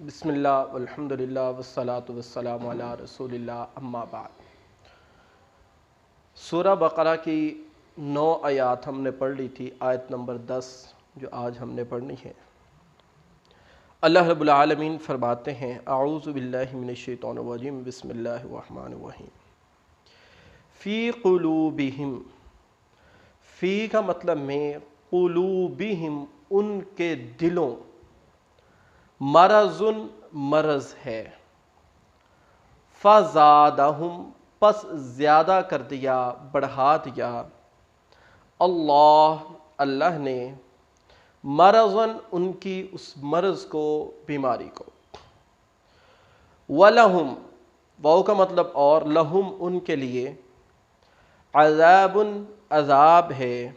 बिस्मिल्लाह वल्हम्दुलिल्लाह वस्सलातु वस्सलामु अला रसूलिल्लाह अम्मा बाद। सूरह बकरा की 9 आयत हमने पढ़ ली थी। आयत नंबर 10 जो आज हमने पढ़नी है। अल्लाह रब्बुल आलमीन फरमाते हैं, अऊज़ु बिल्लाहि मिनश शैतानिर रजीम, बिस्मिल्लाहिर रहमानिर रहीम। फ़ी क़ुलूबिहिम, फ़ी का मतलब में, क़ुलूबिहिम उनके दिलों, मरज़ुन मरज़ है, फ़ज़ादहुम पस ज़्यादा कर दिया, बढ़ा दिया, अल्लाह ने, मरज़न उनकी उस मरज़ को, बीमारी को, वलहुम वाव का मतलब और, लहुम उनके लिए, अज़ाबुन अज़ाब है,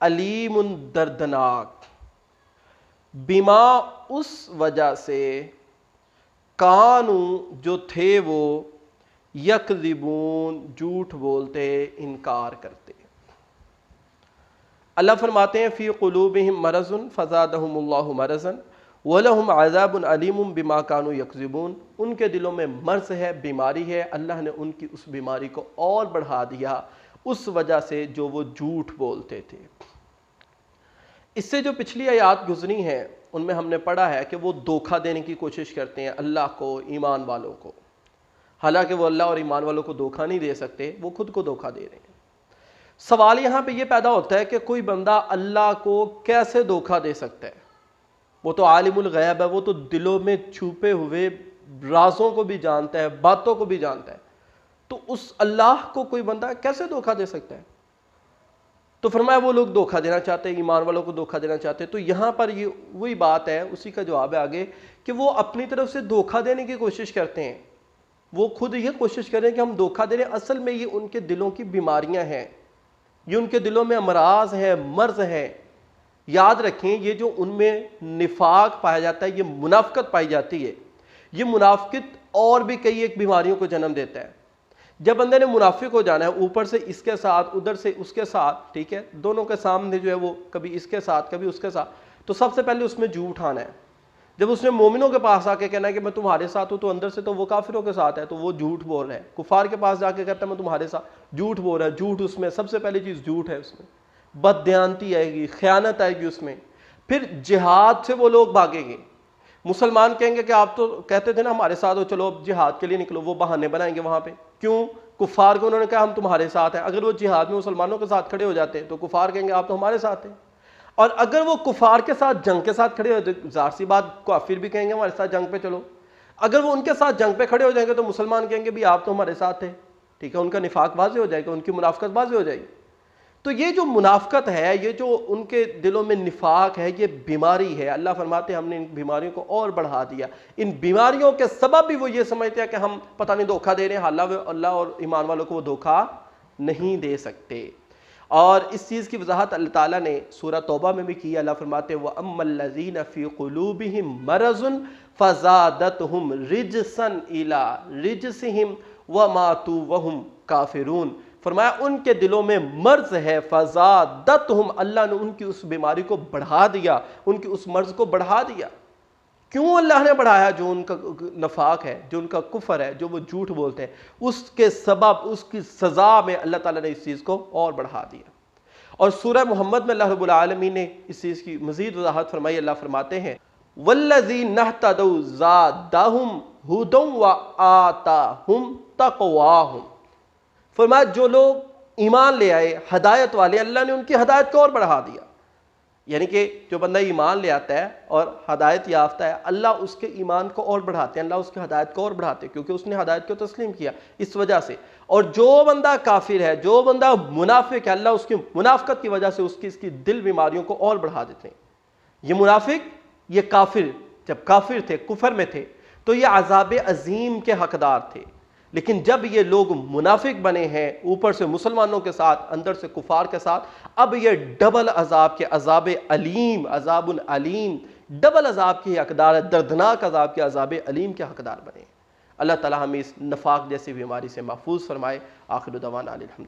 अलीमुन दर्दनाक, बिमा उस वजह से, कानू जो थे वो, यकज़िबून झूठ बोलते, इनकार करते। अल्लाह फरमाते हैं, फ़ी क़ुलूबिहिम मरज़ुन फ़ज़ादहुमुल्लाहु मरज़न वलहुम अज़ाबुन अलीमुन बिमा कानू यकज़िबून। उनके दिलों में मर्ज़ है, बीमारी है, अल्लाह ने उनकी उस बीमारी को और बढ़ा दिया उस वजह से जो वो झूठ बोलते थे। इससे जो पिछली आयत गुजरी हैं उनमें हमने पढ़ा है कि वो धोखा देने की कोशिश करते हैं अल्लाह को, ईमान वालों को। हालांकि वो अल्लाह और ईमान वालों को धोखा नहीं दे सकते, वो खुद को धोखा दे रहे हैं। सवाल यहाँ पे ये पैदा होता है कि कोई बंदा अल्लाह को कैसे धोखा दे सकता है? वो तो आलिमुल गैब है, वो तो दिलों में छुपे हुए राजों को भी जानता है, बातों को भी जानता है। तो उस अल्लाह को कोई बंदा कैसे धोखा दे सकता है? तो फरमाया वो लोग धोखा देना चाहते हैं, ईमान वालों को धोखा देना चाहते हैं। तो यहाँ पर ये वही बात है, उसी का जवाब है आगे कि वो अपनी तरफ से धोखा देने की कोशिश करते हैं। वो खुद ये कोशिश करें कि हम धोखा दे रहे हैं, असल में ये उनके दिलों की बीमारियां हैं, ये उनके दिलों में अमराज है, मर्ज है। याद रखें, ये जो उनमें निफाक पाया जाता है, ये मुनाफिकत पाई जाती है। ये मुनाफिकत और भी कई एक बीमारियों को जन्म देता है। जब बंदे ने मुनाफिक हो जाना है, ऊपर से इसके साथ, उधर से उसके साथ, ठीक है, दोनों के सामने जो है वो कभी इसके साथ कभी उसके साथ, तो सबसे पहले उसमें झूठ आना है। जब उसने मोमिनों के पास आके कहना है कि मैं तुम्हारे साथ हूं, तो अंदर से तो वो काफिरों के साथ है, तो वो झूठ बोल रहा है। कुफार के पास जाके कहता है मैं तुम्हारे साथ, झूठ बोल रहा है। झूठ उसमें सबसे पहली चीज झूठ है, उसमें बददयानती आएगी, खयानत आएगी उसमें। फिर जिहाद से वो लोग भागेंगे। मुसलमान कहेंगे कि आप तो कहते थे ना हमारे साथ हो, चलो अब जिहाद के लिए निकलो। वो बहाने बनाएंगे वहां पे। क्यों? कुफार को उन्होंने कहा हम तुम्हारे साथ हैं। अगर वो जिहाद में मुसलमानों के साथ खड़े हो जाते हैं तो कुफार कहेंगे आप तो हमारे साथ हैं। और अगर वो कुफार के साथ जंग के साथ खड़े हो, जाहिर सी बात काफिर भी कहेंगे हमारे साथ जंग पे चलो। अगर वो उनके साथ जंग पे खड़े हो जाएंगे तो मुसलमान कहेंगे भी आप तो हमारे साथ हैं। ठीक है, उनका निफाक बाजी हो जाएगा, उनकी मुनाफिकत बाजी हो जाएगी। तो ये जो मुनाफिकत है, ये जो उनके दिलों में निफाक है, ये बीमारी है। अल्लाह फरमाते हैं हमने इन बीमारियों को और बढ़ा दिया। इन बीमारियों के सबब भी वो ये समझते हैं कि हम पता नहीं धोखा दे रहे हैं। हालांकि अल्लाह और ईमान वालों को वो धोखा नहीं दे सकते। और इस चीज़ की वजाहत अल्लाह ताला ने सूरह तौबा में भी की। अल्लाह फरमाते हैं व अम्मल्लज़ीना फ़ी क़ुलूबिहिम मरज़ुन फ़ज़ादतहुम रिजसन इला रिजसिहिम व मातू वहुम काफिरून। फरमाया उनके दिलों में मर्ज है, फ़ज़ादतहुम, अल्लाह ने उनकी उस बीमारी को बढ़ा दिया, उनकी उस मर्ज को बढ़ा दिया। क्यों अल्लाह ने बढ़ाया? जो उनका नफाक है, जो उनका कुफर है, जो वो झूठ बोलते हैं, उसके सबब, उसकी सजा में अल्लाह ताला ने इस चीज़ को और बढ़ा दिया। और सूरह मोहम्मद में अल्लाह रब्बुल आलमीन ने इस चीज़ की मज़ीद वज़ाहत फरमाई। अल्लाह फरमाते हैं वल्लज़ीना इहतदौ ज़ादहुम हुदन व आताहुम तक़वाहुम। फरमाया जो लोग ईमान ले आए, हदायत वाले, अल्लाह ने उनकी हदायत को और बढ़ा दिया। यानी कि जो बंदा ईमान ले आता है और हदायत याफ्ता है, अल्लाह उसके ईमान को और बढ़ाते हैं, अल्लाह उसकी हदायत को और बढ़ाते हैं, क्योंकि उसने हदायत को तस्लीम किया इस वजह से। और जो बंदा काफिर है, जो बंदा मुनाफिक है, अल्लाह उसकी मुनाफिकत की वजह से इसकी दिल बीमारियों को और बढ़ा देते हैं। ये मुनाफिक, ये काफिर, जब काफिर थे, कुफर में थे, तो ये अजाब अजीम के हकदार थे। लेकिन जब ये लोग मुनाफिक बने हैं, ऊपर से मुसलमानों के साथ, अंदर से कुफार के साथ, अब ये डबल अजाब के, अजाब अलीम, अजाबुल अलीम, डबल अजाब के हकदार, दर्दनाक अजाब के, अजाब अलीम के हकदार बने। अल्लाह ताला हमें इस नफाक जैसी बीमारी से महफूज फरमाए। आखिर दवाना अल्हम्दुलिल्लाह।